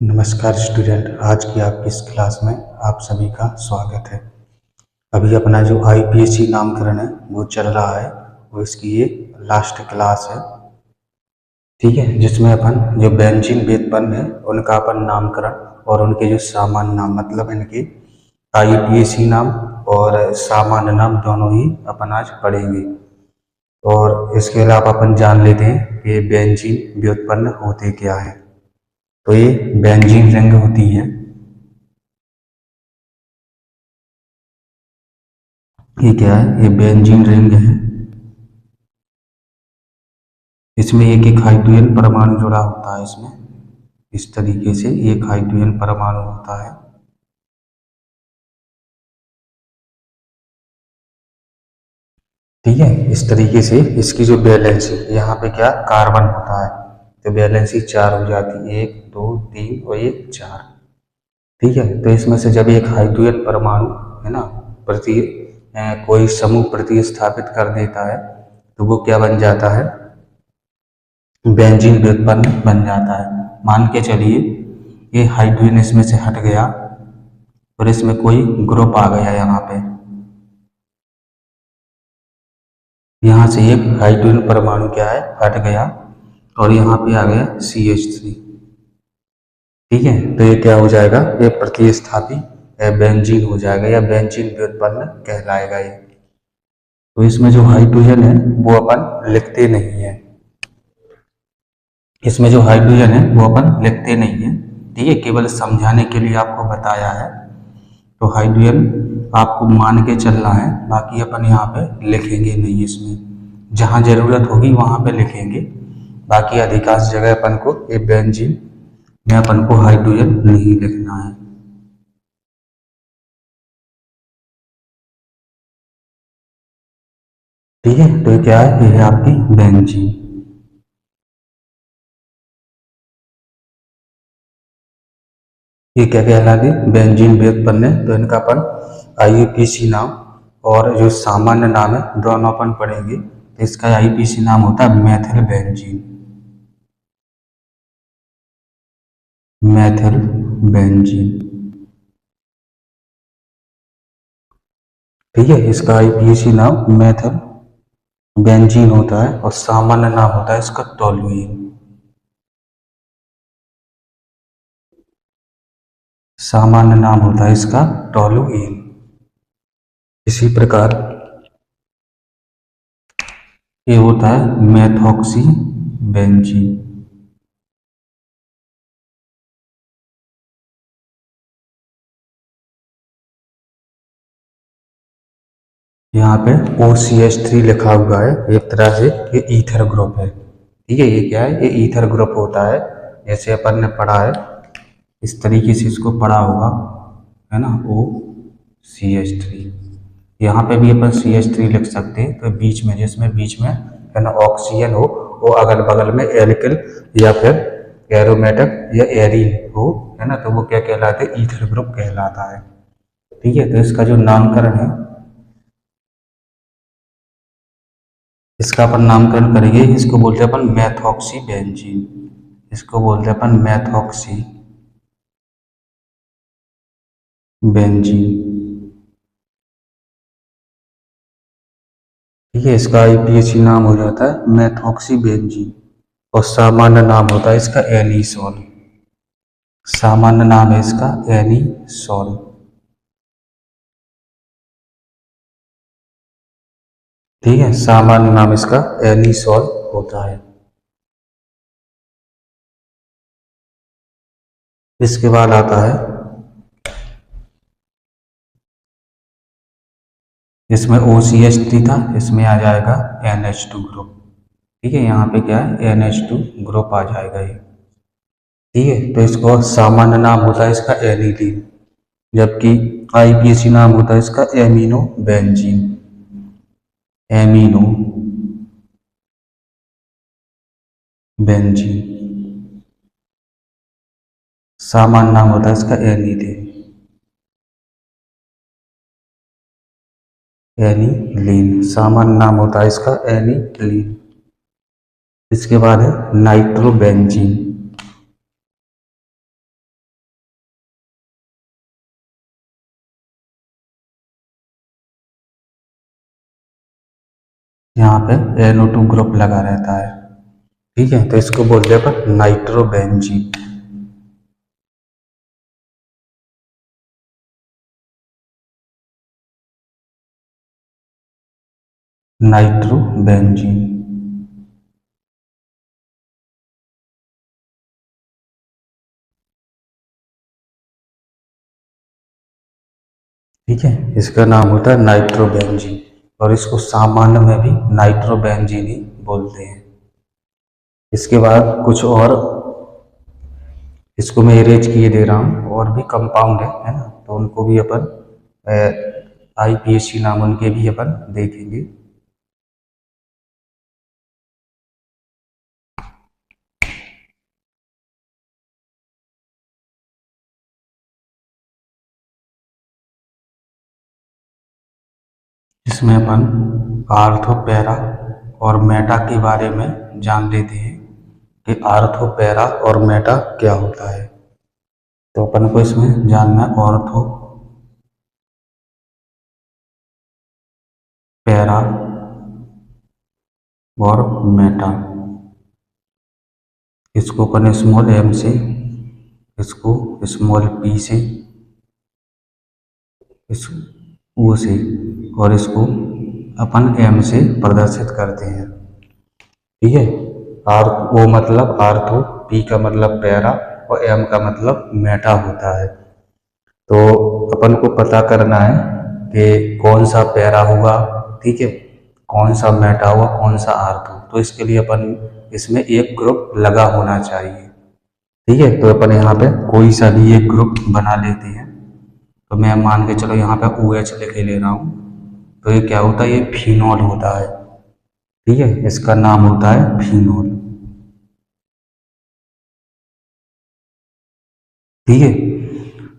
नमस्कार स्टूडेंट, आज की आपकी इस क्लास में आप सभी का स्वागत है। अभी अपना जो आईपीएससी नामकरण है वो चल रहा है, वो इसकी ये लास्ट क्लास है। ठीक है, जिसमें अपन जो बेंजीन व्युत्पन्न है उनका अपन नामकरण और उनके जो सामान्य नाम मतलब इनके आईपीएससी नाम और सामान्य नाम दोनों ही अपन आज पढ़ेंगे। और इसके अलावा अपन जान लेते हैं कि बेंजीन व्युत्पन्न होते क्या है। तो ये बेंजीन रिंग होती है। ये क्या है? ये बेंजीन रिंग है। इसमें एक एक हाइड्रोजन परमाणु जुड़ा होता है। इसमें इस तरीके से एक हाइड्रोजन परमाणु होता है। ठीक है, इस तरीके से इसकी जो वैलेंसी यहाँ पे क्या कार्बन होता है, तो वैलेंसी 4 हो जाती है, 1 2 3 और ये 4। ठीक है, तो इसमें से जब एक हाइड्रोजन परमाणु है ना प्रति कोई समूह प्रतिस्थापित कर देता है तो वो क्या बन जाता है? बेंजीन व्युत्पन्न बन जाता है। मान के चलिए ये हाइड्रोजन इसमें से हट गया और इसमें कोई ग्रुप आ गया। यहाँ से एक हाइड्रोजन परमाणु क्या है हट गया और यहाँ पे आ गया CH3। ठीक है, तो ये क्या हो जाएगा? ये प्रतिस्थापी बेंजीन हो जाएगा या बेंजीन व्युत्पन्न कहलाएगा ये। तो इसमें जो हाइड्रोजन है वो अपन लिखते नहीं है। इसमें जो हाइड्रोजन है वो अपन लिखते नहीं है। ठीक है, केवल समझाने के लिए आपको बताया है। तो हाइड्रोजन आपको मान के चलना है, बाकी अपन यहाँ पे लिखेंगे नहीं। इसमें जहाँ जरूरत होगी वहाँ पे लिखेंगे, बाकी अधिकांश जगह अपन को ये बेंजीन में अपन को हाइड्रोजन नहीं लिखना है। ठीक है, तो ये क्या है? ये है आपकी बेंजीन। ये क्या कहलाती है? बेंजीन व्युत्पन्न है। तो इनका अपन आईयूपीएसी नाम और जो सामान्य नाम है दोनों अपन पढ़ेंगे। इसका आईयूपीएसी नाम होता है मेथिल बेंजीन। Methyl benzene. ठीक है, इसका आईपीएसी नाम मेथिल बेंजीन होता है और सामान्य नाम होता है इसका टोल्यूइन। सामान्य नाम होता है इसका टोल्यूइन। इसी प्रकार ये होता है मेथॉक्सी बेंजीन। यहाँ पे OCH3 लिखा हुआ है। एक तरह से ये ईथर ग्रुप है। ठीक है, ये क्या है? ये ईथर ग्रुप होता है। जैसे अपन ने पढ़ा है इस तरीके से इसको पढ़ा होगा, है ना, OCH3। यहाँ पे भी अपन CH3 लिख सकते हैं। तो बीच में जिसमें बीच में है ना ऑक्सीजन हो, वो अगल बगल में एल्किल या फिर एरोमेटिक या एरीन हो, है ना, तो वो क्या कहलाते हैं? ईथर ग्रुप कहलाता है। ठीक है, तो इसका जो नामकरण है इसका अपन नामकरण करेंगे। इसको बोलते हैं अपन मेथॉक्सी बेंजीन। इसको बोलते हैं अपन मेथॉक्सी बेंजीन। ठीक है, इसका आईपीएसी नाम हो जाता है मेथॉक्सी बेंजीन और सामान्य नाम होता है इसका एनीसोल। सामान्य नाम है इसका एनीसोल। ठीक है, सामान्य नाम इसका एनीसोल होता है। इसके बाद आता है इसमें OCH3 था, इसमें आ जाएगा NH2 ग्रुप। ठीक है, यहाँ पे क्या है? NH2 ग्रुप आ जाएगा ये। ठीक है, तो इसको सामान्य नाम होता है इसका एनिलीन, जबकि आईपीएसी नाम होता है इसका एमिनो बेंजीन। Amino benzene. सामान्य नाम होता है इसका एनिलीन। एनिलीन सामान्य नाम होता है इसका एनिलीन। इसके बाद है नाइट्रोबेंजीन। यहाँ पे NO2 ग्रुप लगा रहता है। ठीक है, तो इसको बोलते हैं अपन नाइट्रोबेंजीन। नाइट्रोबेंजीन। ठीक है, इसका नाम होता है नाइट्रोबेंजीन और इसको सामान्य में भी नाइट्रोबेंजीन ही बोलते हैं। इसके बाद कुछ और, इसको मैं अरेंज किए दे रहा हूँ, और भी कंपाउंड है ना, तो उनको भी अपन IPAC नाम उनके भी अपन देखेंगे। इसमें अपन आर्थो, पैरा और मेटा के बारे में जान लेते हैं कि आर्थो, पैरा और मेटा क्या होता है। तो अपन को इसमें जानना है ऑर्थो, पैरा और मेटा। इसको अपन स्मॉल m से, इसको स्मॉल p से, इस O से, और इसको अपन m से प्रदर्शित करते हैं। ठीक है, आर O मतलब आर्थो, P का मतलब पैरा और M का मतलब मेटा होता है। तो अपन को पता करना है कि कौन सा पैरा होगा, ठीक है, कौन सा मेटा होगा, कौन सा आर्थो। तो इसके लिए अपन इसमें एक ग्रुप लगा होना चाहिए। ठीक है, तो अपन यहाँ पे कोई सा भी एक ग्रुप बना लेते हैं। तो मैं मान के चलो यहाँ पे OH लिख ले रहा हूँ, तो ये क्या होता है, ये फिनोल होता है। ठीक है, इसका नाम होता है फिनोल। ठीक है,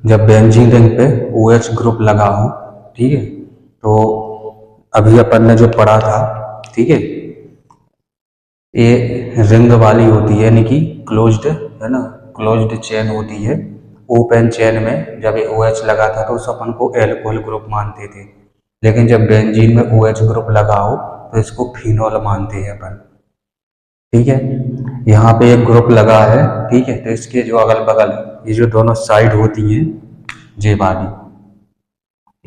जब बेंजीन रिंग पे OH ग्रुप लगा हो, ठीक है, तो अभी अपन ने जो पढ़ा था, ठीक है, ये रिंग वाली होती है, यानी कि क्लोज्ड है ना, क्लोज्ड चेन होती है। ओपन चेन में जब ये OH लगा था तो उस अपन को एल्कोहल ग्रुप मानते थे, लेकिन जब बेंजीन में OH ग्रुप लगा हो तो इसको फिनोल मानते हैं अपन। ठीक है, यहाँ पे एक ग्रुप लगा है, ठीक है, तो इसके जो अगल बगल ये जो दोनों साइड होती हैं, जे वाली,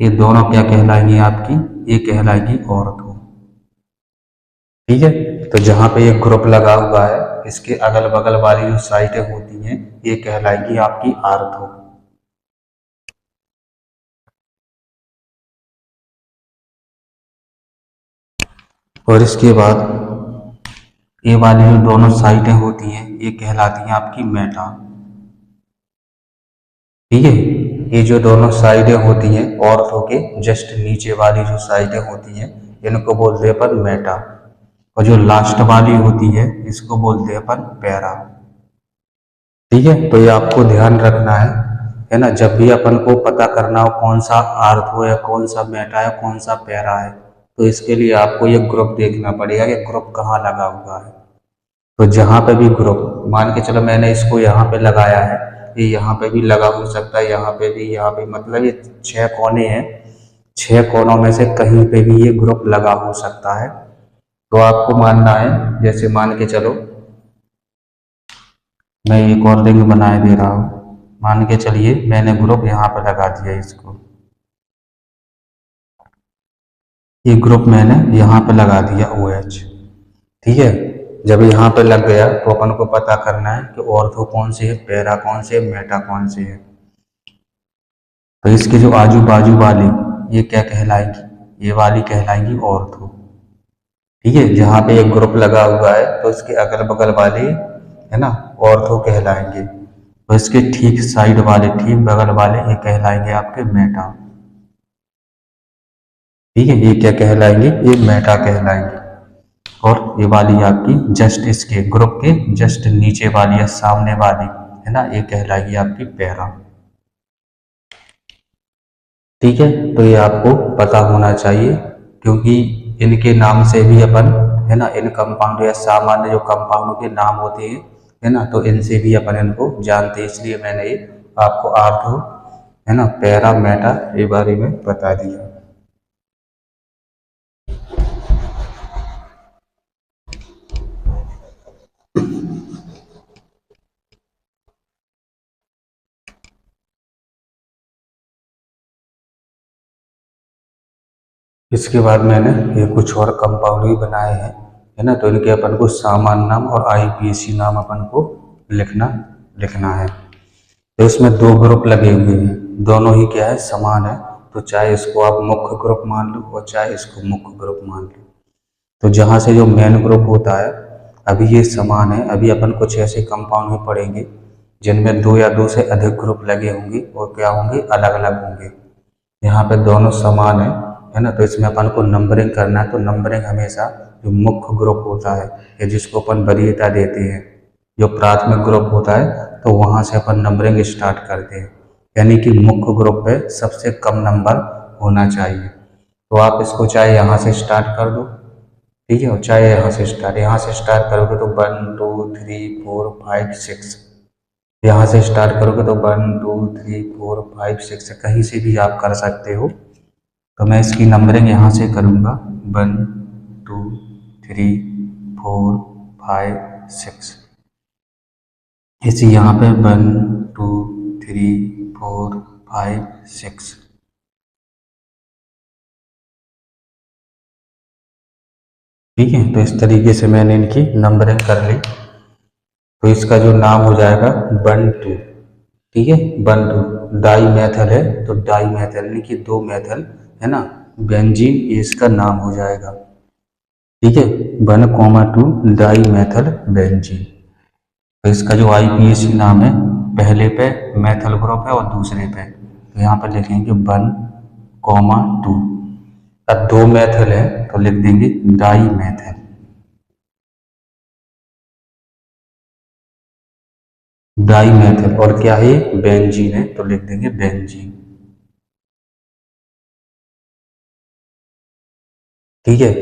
ये दोनों क्या कहलाएंगी आपकी, ये कहलाएगी ऑर्थो। ठीक है, तो जहाँ पे एक ग्रुप लगा हुआ है, इसके अगल बगल वाली जो साइटें होती हैं, ये कहलाएगी आपकी आर्थो। और इसके बाद ये वाली जो दोनों साइटें होती हैं, ये कहलाती हैं आपकी मेटा। ठीक है, ये जो दोनों साइडें होती हैं ऑर्थो के जस्ट नीचे वाली जो साइडें होती हैं, इनको बोलते हैं अपन मेटा, और जो लास्ट वाली होती है इसको बोलते हैं अपन पैरा। ठीक है, तो ये आपको ध्यान रखना है ना, जब भी अपन को पता करना हो कौन सा आर्थो है, कौन सा मेटा है, कौन सा पैरा है, तो इसके लिए आपको ये ग्रुप देखना पड़ेगा कि ग्रुप कहाँ लगा हुआ है। तो जहाँ पे भी ग्रुप, मान के चलो मैंने इसको यहाँ पे लगाया है, ये यहाँ पे भी लगा हो सकता है, यहाँ पे भी, यहाँ पे, मतलब ये 6 कोने हैं, 6 कोनों में से कहीं पे भी ये ग्रुप लगा हो सकता है। तो आपको मानना है, जैसे मान के चलो मैं एक और रिंग बनाए दे रहा हूँ, मान के चलिए मैंने ग्रुप यहाँ पे लगा दिया, इसको ये ग्रुप मैंने यहाँ पे लगा दिया OH। ठीक है, जब यहाँ पे लग गया तो अपन को पता करना है कि ऑर्थो कौन सी है, पैरा कौन सी है, मेटा कौन सी है। तो इसके जो आजू बाजू वाली, ये क्या कहलाएगी, ये वाली कहलाएंगी ऑर्थो। ठीक है, जहाँ पे एक ग्रुप लगा हुआ है तो इसके अगल बगल वाले है ना ऑर्थो कहलाएंगे, तो इसके ठीक साइड वाले, ठीक बगल वाले, ये कहलाएंगे आपके मेटा। ठीक है, ये क्या कहलाएंगे, ये मेटा कहलाएंगे। और ये वाली आपकी जस्ट इसके ग्रुप के जस्ट नीचे वाली या सामने वाली है ना, ये कहलाएगी आपकी पैरा। ठीक है, तो ये आपको पता होना चाहिए, क्योंकि इनके नाम से भी अपन है ना, इन कंपाउंड या सामान्य जो कंपाउंड के नाम होते हैं है ना, तो इनसे भी अपन इनको जानते हैं, इसलिए मैंने ये आपको आर्थो है ना, पैरा, मेटा के बारे में बता दिया। इसके बाद मैंने ये कुछ और कंपाउंड भी बनाए हैं, है ना। तो इनके अपन को सामान्य नाम और आईपीएसी नाम अपन को लिखना है। तो इसमें दो ग्रुप लगे हुए हैं, दोनों ही क्या है, समान है। तो चाहे इसको आप मुख्य ग्रुप मान लो और चाहे इसको मुख्य ग्रुप मान लो। तो जहाँ से जो मेन ग्रुप होता है, अभी ये समान है। अभी अपन कुछ ऐसे कंपाउंड में पढ़ेंगे जिनमें दो या दो से अधिक ग्रुप लगे होंगे और क्या होंगे, अलग अलग होंगे। यहाँ पे दोनों समान है ना। तो इसमें अपन को नंबरिंग करना है। तो नंबरिंग हमेशा जो मुख्य ग्रुप होता है या जिसको अपन वरीयता देते हैं, जो प्राथमिक ग्रुप होता है, तो वहाँ से अपन नंबरिंग स्टार्ट करते हैं। यानी कि मुख्य ग्रुप पे सबसे कम नंबर होना चाहिए। तो आप इसको चाहे यहाँ से स्टार्ट कर दो, ठीक है, और चाहे यहाँ से स्टार्ट करोगे तो 1 2 3 4 5 6, यहाँ से स्टार्ट करोगे तो 1 2 3 4 5 6, कहीं से भी आप कर सकते हो। तो मैं इसकी नंबरिंग यहाँ से करूँगा 1 2 3 4 5 6। इसी यहाँ पे 1 2 3 4 5 6। ठीक है, तो इस तरीके से मैंने इनकी नंबरिंग कर ली। तो इसका जो नाम हो जाएगा 1 2, ठीक है, 1 2 डाई मैथल है। तो डाई मैथल यानी कि दो मैथल, है ना, बेंजीन, ये इसका नाम हो जाएगा। ठीक है, 1 2 डाई मैथल बेंजीन। तो इसका जो आईपीएसी नाम है, पहले पे मैथल ग्रुप है और दूसरे पे, तो यहाँ पर लिखेंगे 1 2। अब दो मैथल है तो लिख देंगे डाई मैथल। डाई मैथल और क्या है, बेंजीन है, तो लिख देंगे बेंजीन। ठीक है,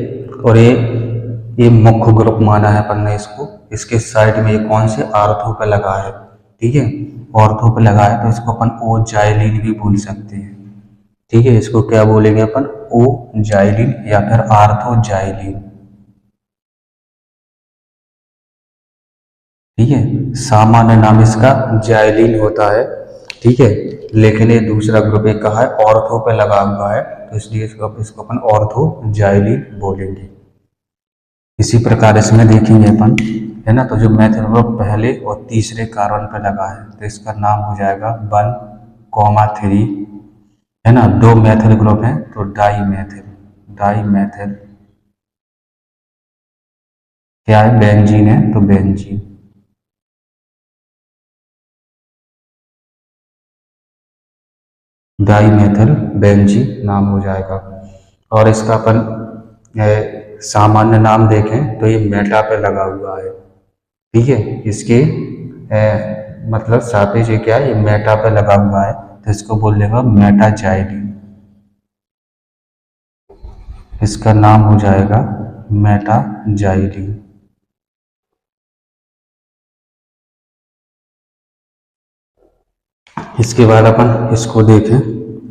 और ये मुख्य ग्रुप माना है अपन ने इसको। इसके साइड में ये कौन से आर्थो पे लगा है, ठीक है, ऑर्थो पे लगा है, तो इसको अपन ओ जाइलिन भी बोल सकते हैं। ठीक है, इसको क्या बोलेंगे अपन, ओ जाइलिन या फिर आर्थो जाइलिन। ठीक है, सामान्य नाम इसका जाइलिन होता है। ठीक है, लेकिन ये दूसरा ग्रुप एक कहा है ऑर्थो पे लगा हुआ है, तो इसलिए इसको अपन ऑर्थो जाइलिन बोलेंगे। इसी प्रकार इसमें देखेंगे अपन, है ना। तो जो मैथल ग्रुप पहले और तीसरे कार्बन पे लगा है, तो इसका नाम हो जाएगा 1 3, है ना। दो मैथल ग्रुप हैं तो डाई मैथल। डाई मैथल क्या है, बेंजीन है, तो बेंजीन। डाई मैथल बेंजीन नाम हो जाएगा। और इसका अपन सामान्य नाम देखें तो ये मेटा पे लगा हुआ है। ठीक है, इसके मतलब सापेक्ष ये क्या है, ये मेटा पे लगा हुआ है, तो इसको बोल देगा मेटा जाइलिन। इसका नाम हो जाएगा मेटा जाइलिन। इसके बाद अपन इसको देखें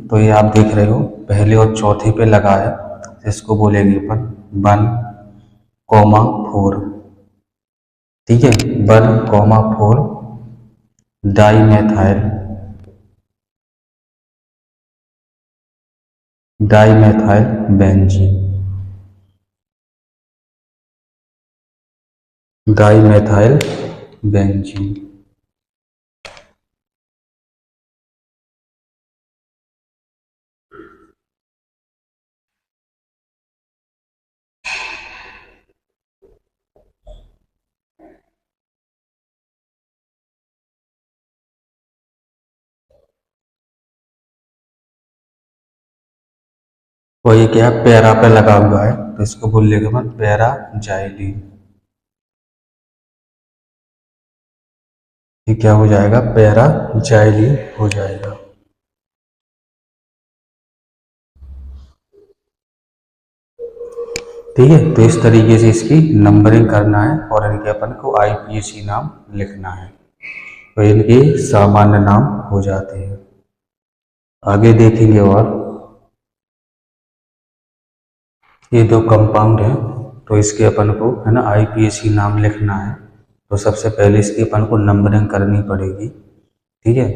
तो ये आप देख रहे हो पहले और चौथे पे लगा है, तो इसको बोलेंगे अपन 1 4। ठीक है, 1 4 dimethyl. Dimethyl benzene. Dimethyl benzene. और ये क्या है, पैरा पे लगा हुआ है, तो इसको बोल लेंगे अपन पैरा जाइलिन। ये क्या हो जाएगा, पैरा जाइलिन हो जाएगा। ठीक है, तो इस तरीके से इसकी नंबरिंग करना है और इनके अपन को आईपीएसी नाम लिखना है, तो इनके सामान्य नाम हो जाते हैं। आगे देखेंगे। और ये दो कंपाउंड है, तो इसके अपन को, है ना, आईपीएसी नाम लिखना है। तो सबसे पहले इसकी अपन को नंबरिंग करनी पड़ेगी। ठीक है,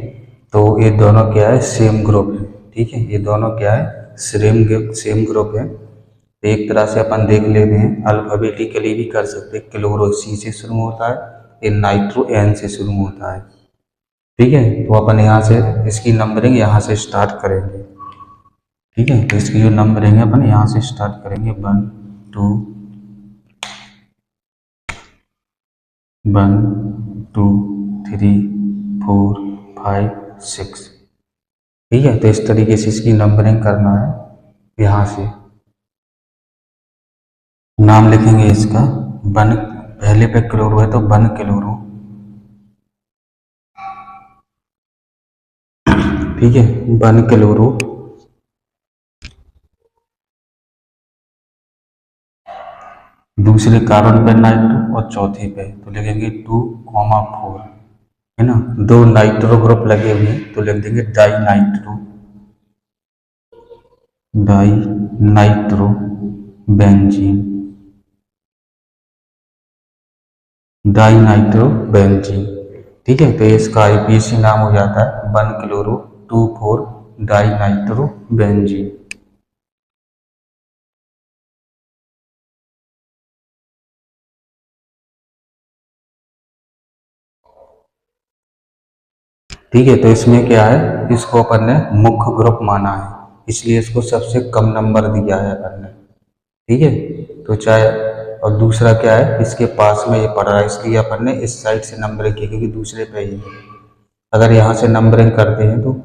तो ये दोनों क्या है, सेम ग्रुप है। ठीक है, ये दोनों क्या है, सेम ग्रुप है। तो एक तरह से अपन देख लेते हैं, अल्फाबेटिकली भी कर सकते हैं। क्लोरो सी से शुरू होता है, ये नाइट्रो एन से शुरू होता है। ठीक है, तो अपन यहाँ से इसकी नंबरिंग यहाँ से स्टार्ट करेंगे। ठीक है, तो इसकी जो नंबरिंग है अपन यहाँ से स्टार्ट करेंगे। 1 2 1 2 3 4 5 6। ठीक है, तो इस तरीके से इसकी नंबरिंग करना है। यहाँ से नाम लिखेंगे इसका। 1 पहले पे क्लोरो है तो 1 क्लोरो। ठीक है, 1 क्लोरो। दूसरे कार्बन पे नाइट्रो और चौथे पे तो लिखेंगे 2,4। है ना, 2 नाइट्रो ग्रुप लगे हुए हैं तो लिख देंगे dinitro, dinitro benzene, dinitro benzene. ठीक है, तो इसका आईपीसी नाम हो जाता है 1 क्लोरो 2,4 डाई नाइट्रो बेंजीन। ठीक है, तो इसमें क्या है, इसको अपन ने मुख्य ग्रुप माना है, इसलिए इसको सबसे कम नंबर दिया है अपन ने। ठीक है, तो चाहे, और दूसरा क्या है, इसके पास में ये पड़ रहा है इसलिए अपन ने इस साइड से नंबरिंग की, क्योंकि दूसरे पे ही है। अगर यहाँ से नंबरिंग करते हैं तो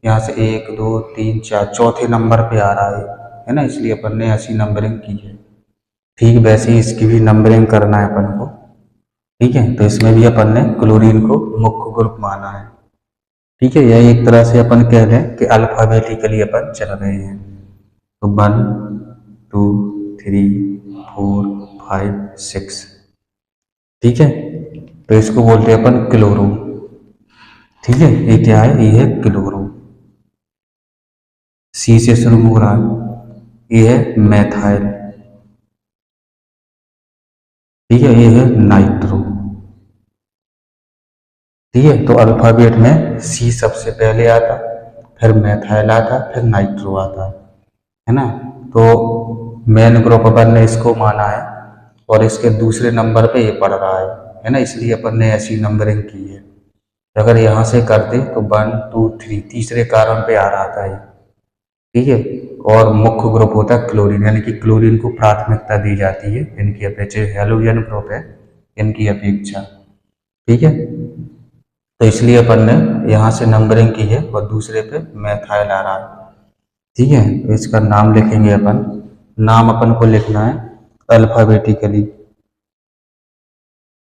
यहाँ से 1 2 3 4 चौथे नंबर पे आ रहा है ना, इसलिए अपन ने ऐसी नंबरिंग की है। ठीक वैसे ही इसकी भी नंबरिंग करना है अपन को। ठीक है, तो इसमें भी अपन ने क्लोरीन को मुख्य ग्रुप माना है। ठीक है, यह एक तरह से अपन कह लें कि अल्फाबेटिकली अपन चल रहे हैं। तो 1 2 3 4 5 6। ठीक है, तो इसको बोलते हैं अपन क्लोरो। ठीक है, ये क्या है, ये है क्लोरो। सी से शुरू हो रहा है, ये है मैथाइल। ठीक है, ये है नाइट्रो। ठीक है, तो अल्फाबेट में सी सबसे पहले आता, फिर मैथाइल आता, फिर नाइट्रो आता है ना। तो मेन ग्रुप अपन ने इसको माना है और इसके दूसरे नंबर पे ये पड़ रहा है ना, इसलिए अपन ने ऐसी नंबरिंग की है। अगर यहाँ से करते तो 1 2 3 तीसरे कार्बन पे आ रहा था ये। ठीक है, और मुख्य ग्रुप होता है क्लोरीन, यानी कि क्लोरीन को प्राथमिकता दी जाती है इनकी अपेक्षा, हेलोजन ग्रुप है इनकी अपेक्षा। ठीक है, तो इसलिए अपन ने यहाँ से नंबरिंग की है और दूसरे पे मैथाइल आ रहा है। ठीक है, तो इसका नाम लिखेंगे अपन। नाम अपन को लिखना है अल्फाबेटिकली।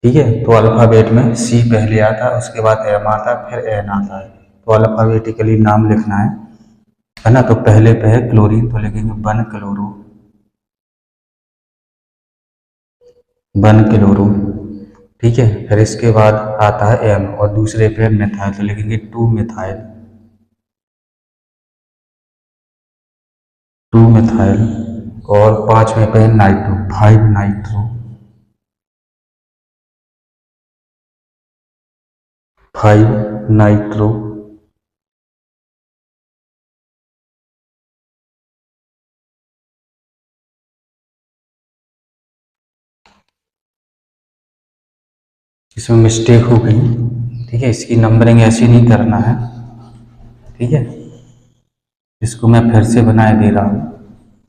ठीक है, तो अल्फाबेट में सी पहले आता, उसके बाद एम आता, फिर एन आता है। तो अल्फाबेटिकली नाम लिखना है ना। तो पहले पे है क्लोरीन तो लिखेंगे 1 क्लोरो, 1 क्लोरो। ठीक है, फिर इसके बाद आता है एम और दूसरे पे मिथाइल तो लिखेंगे 2 मिथाइल, 2 मिथाइल। और पांचवें पे नाइट्रो, 5 नाइट्रो, 5 नाइट्रो। इसमें मिस्टेक हो गई। ठीक है, इसकी नंबरिंग ऐसी नहीं करना है। ठीक है, इसको मैं फिर से बनाए दे रहा हूँ,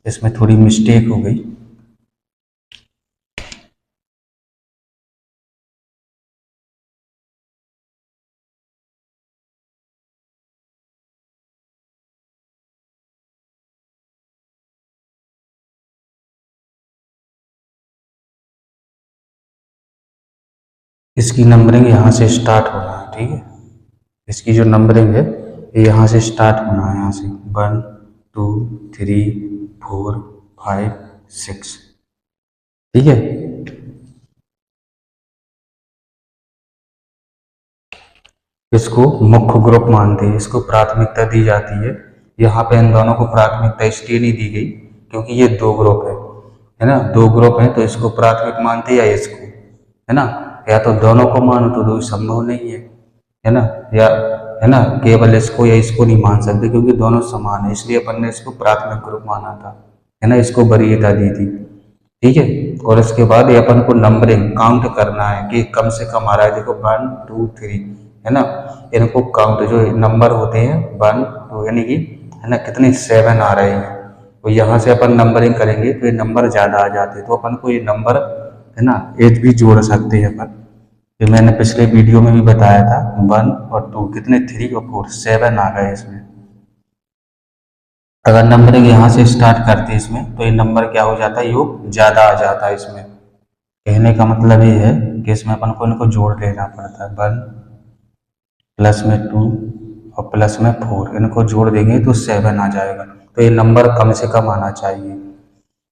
इसमें थोड़ी मिस्टेक हो गई। इसकी नंबरिंग यहाँ से स्टार्ट होना है। ठीक है, इसकी जो नंबरिंग है ये यहाँ से स्टार्ट होना है, यहाँ से 1 2 3 4 5 6। ठीक है, इसको मुख्य ग्रुप मानते हैं, इसको प्राथमिकता दी जाती है। यहाँ पे इन दोनों को प्राथमिकता इसलिए नहीं दी गई क्योंकि ये 2 ग्रुप है ना, 2 ग्रुप है तो इसको प्राथमिक मानते हैं या इसको, है ना। या तो दोनों को मानो तो दो संभव नहीं है ना, या है ना, केवल इसको या इसको नहीं मान सकते क्योंकि दोनों समान है, इसलिए अपन ने इसको प्राथमिक ग्रुप माना था। है ना, इसको वरीयता दी थी। ठीक है, और इसके बाद ये अपन को नंबरिंग काउंट करना है कि कम से कम आ रहा है, देखो 1 2 3, है ना, इनको काउंट जो नंबर होते हैं 1 2 यानी कि, है ना, कितने 7 आ रहे हैं, तो यहाँ से अपन नंबरिंग करेंगे तो ये नंबर ज़्यादा आ जाते हैं, तो अपन को ये नंबर, है ना, एज भी जोड़ सकते हैं अपन। ये मैंने पिछले वीडियो में भी बताया था, 1 और 2 कितने 3 और 4 7 आ गए इसमें। अगर नंबरिंग यहाँ से स्टार्ट करते हैं इसमें तो ये नंबर क्या हो जाता है, योग ज़्यादा आ जाता है इसमें। कहने का मतलब ये है कि इसमें अपन को इनको जोड़ लेना पड़ता है, 1 प्लस में 2 और प्लस में 4, इनको जोड़ देंगे तो 7 आ जाएगा। तो ये नंबर कम से कम आना चाहिए।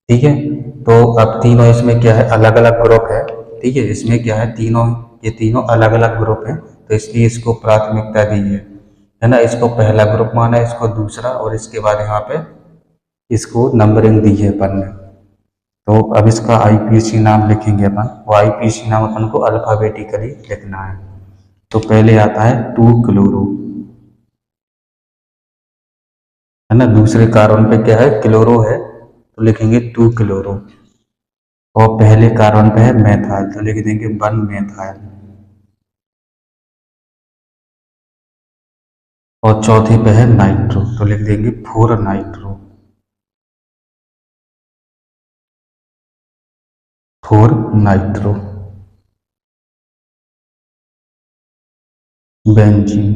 ठीक है, तो अब तीनों इसमें क्या है, अलग अलग ग्रुप है। ठीक है, इसमें क्या है, तीनों ये तीनों अलग अलग ग्रुप है, तो इसलिए इसको प्राथमिकता दी है ना, इसको पहला ग्रुप माना है, इसको दूसरा, और इसके बाद यहाँ पे इसको नंबरिंग दी है अपन ने। तो अब इसका आईपीसी नाम लिखेंगे अपन, वो आईपीसी नाम अपन को अल्फाबेटिकली लिखना है। तो पहले आता है 2 क्लोरो, है ना, दूसरे कार्बन पे क्या है, क्लोरो है, तो लिखेंगे 2 क्लोरो। और पहले कार्बन पे है मेथाइल, तो लिख देंगे 1 मेथाइल। और चौथे पे है नाइट्रो, तो लिख देंगे 4 nitro, 4 nitro. Benzene,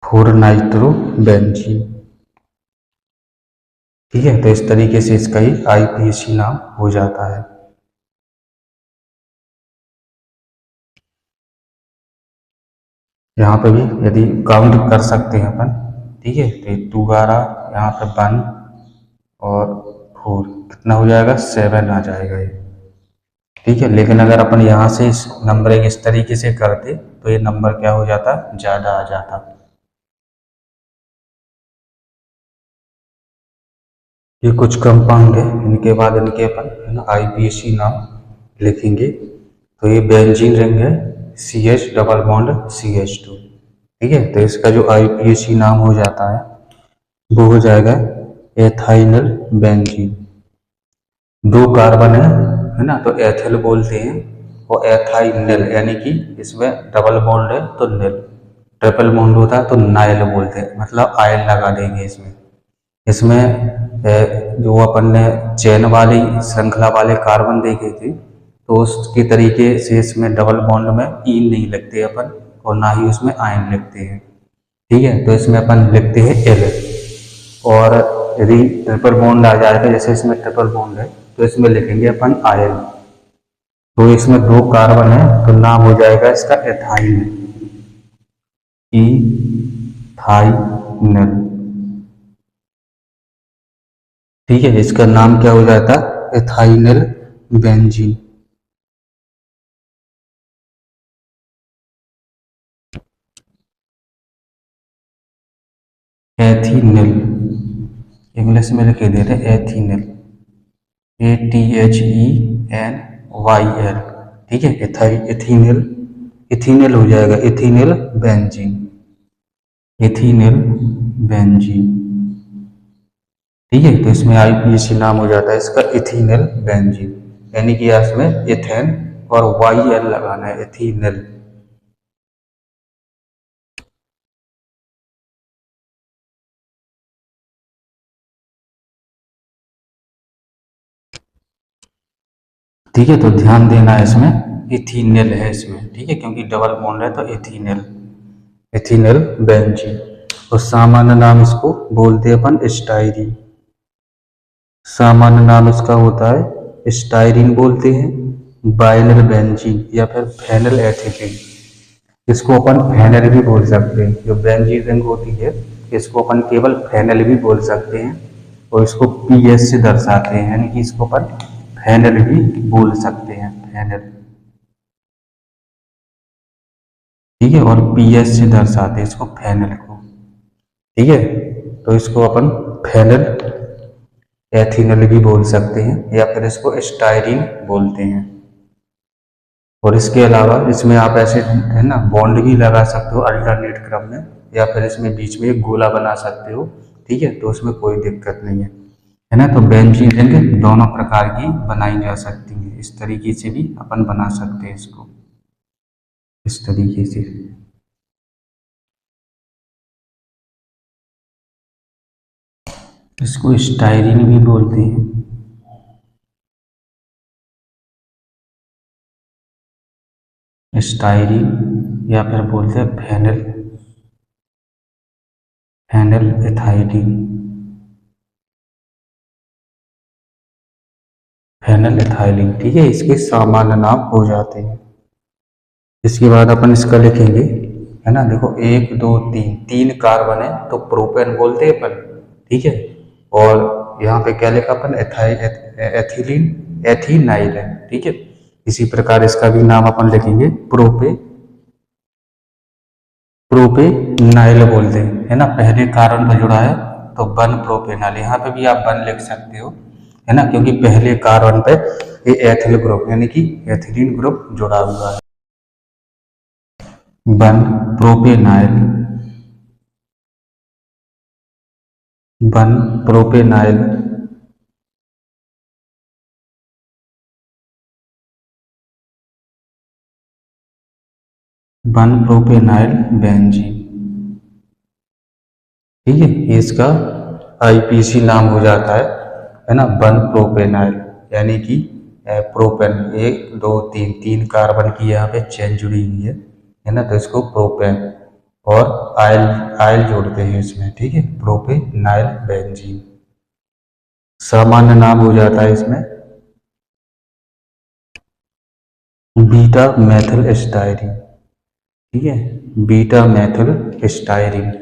4 nitro benzene. ठीक है, तो इस तरीके से इसका ही आईपीसी नाम हो जाता है। यहाँ पे भी यदि काउंट कर सकते हैं अपन, ठीक है, तो 2 आ रहा, यहाँ पे 1 और 4, कितना हो जाएगा, 7 आ जाएगा ये। ठीक है, लेकिन अगर अपन यहाँ से इस नंबरिंग इस तरीके से करते तो ये नंबर क्या हो जाता, ज़्यादा आ जाता। ये कुछ कंपाउंड है, इनके बाद इनके अपन, है ना, आईपीसी नाम लिखेंगे। तो ये बेंजीन रिंग है, CH डबल बॉन्ड CH2। ठीक है, तो इसका जो आईपीसी नाम हो जाता है वो हो जाएगा एथाइनल बेंजीन। 2 कार्बन है ना, तो एथिल बोलते हैं, और एथाइनल यानी कि इसमें डबल बॉन्ड है तो निल, ट्रिपल बॉन्ड होता है तो नाइल बोलते हैं, मतलब आयल लगा देंगे इसमें। इसमें जो अपन ने चेन वाली श्रृंखला वाले कार्बन देखे थे, तो उसके तरीके से इसमें डबल बॉन्ड में ईन नहीं लिखते अपन, और ना ही उसमें आयन लिखते हैं। ठीक है, तो इसमें अपन लिखते हैं एल। और यदि ट्रिपल बॉन्ड आ जाएगा, जैसे इसमें ट्रिपल बॉन्ड है, तो इसमें लिखेंगे अपन आयन। तो इसमें 2 कार्बन है, तो नाम हो जाएगा इसका एथाइन, इथाइनल। ठीक है, इसका नाम क्या हो जाता है, एथाइनल बेंजीन। एथिनल, इंग्लिश में लिखे दे रहे एथिनल, ATHENYL। ठीक है, एथिनल, इथिनल हो जाएगा, इथिनल बेंजीन, इथिनल बेंजीन। ठीक है, तो इसमें आईपीसी नाम हो जाता है इसका इथिनल बेंजीन, यानी कि इसमें इथेन और YL लगाना है, इथिनल। ठीक है, तो ध्यान देना है इसमें इथिनल है इसमें, ठीक है, क्योंकि डबल बॉन्ड है तो इथिनल, इथिनल बेंजीन। और सामान्य नाम इसको बोलते हैं अपन स्टाइरीन, सामान्य नाम इसका होता है स्टाइरीन बोलते हैं, बाइनल बेंजीन या फिर फेनल एथिलीन। इसको अपन फेनल भी बोल सकते हैं, जो बेंजीन रिंग होती है इसको अपन केवल फेनल भी बोल सकते हैं, और इसको PS से दर्शाते हैं, यानी कि इसको अपन फेनल भी बोल सकते हैं, फेनल। ठीक है, और PS से दर्शाते हैं इसको, फेनल को। ठीक है, तो इसको अपन फेनल एथिनल भी बोल सकते हैं, या फिर इसको स्टाइरीन बोलते हैं। और इसके अलावा इसमें आप ऐसे, है ना, बॉन्ड भी लगा सकते हो अल्टरनेट क्रम में, या फिर इसमें बीच में एक गोला बना सकते हो, ठीक है, तो उसमें कोई दिक्कत नहीं है ना। तो बेंजीन रिंग दोनों प्रकार की बनाई जा सकती है, इस तरीके से भी अपन बना सकते हैं इसको, इस तरीके से। इसको स्टाइरिन भी बोलते हैं, स्टाइरिन, या फिर बोलते हैं phenyl, phenyl ethylene, phenyl ethylene, ठीक है, इसके सामान्य नाम हो जाते हैं। इसके बाद अपन इसका लिखेंगे, है ना। देखो, एक दो तीन, तीन कार्बन है तो प्रोपेन बोलते हैं अपन, ठीक है। और यहाँ पे क्या लिखा अपन, एथिलीन, एथिनाइल है, ठीक है। इसी प्रकार इसका भी नाम अपन लिखेंगे प्रोपेनाइल बोलते हैं, है ना। पहले कार्बन पर जुड़ा है तो वन प्रोपेनाइल, यहाँ पे भी आप वन लिख सकते हो, है ना, क्योंकि पहले कार्बन पे ये एथिल ग्रुप यानी कि एथिलीन ग्रुप जुड़ा हुआ है। वन प्रोपेनाइल, वन प्रोपेनाइल, वन प्रोपेनाइल बेंजीन, ठीक है। ये इसका आईपीसी नाम हो जाता है ना, वन प्रोपेनाइल, यानी कि प्रोपेन, एक दो तीन, तीन कार्बन की यहाँ पे चेन जुड़ी हुई है ना, तो इसको प्रोपेन, और आयल, आयल जोड़ते हैं इसमें, ठीक है, प्रोपेनाइल बेंजीन। सामान्य नाम हो जाता है इसमें बीटा मैथिल स्टायरीन, ठीक है, बीटा मैथिल स्टायरीन।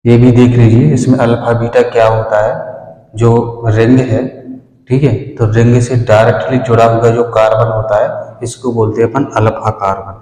ये भी देख लीजिए, इसमें अल्फा बीटा क्या होता है, जो रिंग है, ठीक है, तो रिंग से डायरेक्टली जुड़ा हुआ जो कार्बन होता है इसको बोलते हैं अपन अल्फा कार्बन।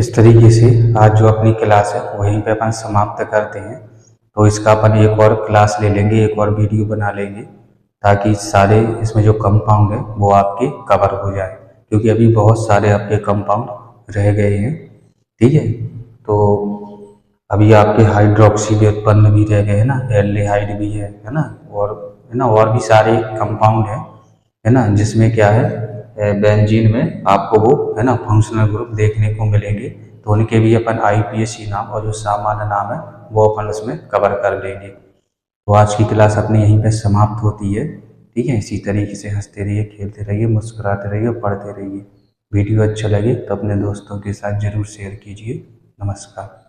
इस तरीके से आज जो अपनी क्लास है वहीं पे अपन समाप्त करते हैं। तो इसका अपन एक और क्लास ले लेंगे, एक और वीडियो बना लेंगे, ताकि सारे इसमें जो कंपाउंड है वो आपके कवर हो जाए, क्योंकि अभी बहुत सारे आपके कंपाउंड रह गए हैं। ठीक है, तो अभी आपके हाइड्रोक्सी व्युत्पन्न भी रह गए हैं ना, एल्डिहाइड भी है ना, और है ना, और भी सारे कंपाउंड है ना, जिसमें क्या है बेंजीन में आपको वो है ना फंक्शनल ग्रुप देखने को मिलेंगे। तो उनके भी अपन आईपीएसी नाम और जो सामान्य नाम है वो अपन उसमें कवर कर लेंगे। तो आज की क्लास अपनी यहीं पे समाप्त होती है। ठीक है, इसी तरीके से हंसते रहिए, खेलते रहिए, मुस्कुराते रहिए, पढ़ते रहिए। वीडियो अच्छा लगे तो अपने दोस्तों के साथ ज़रूर शेयर कीजिए। नमस्कार।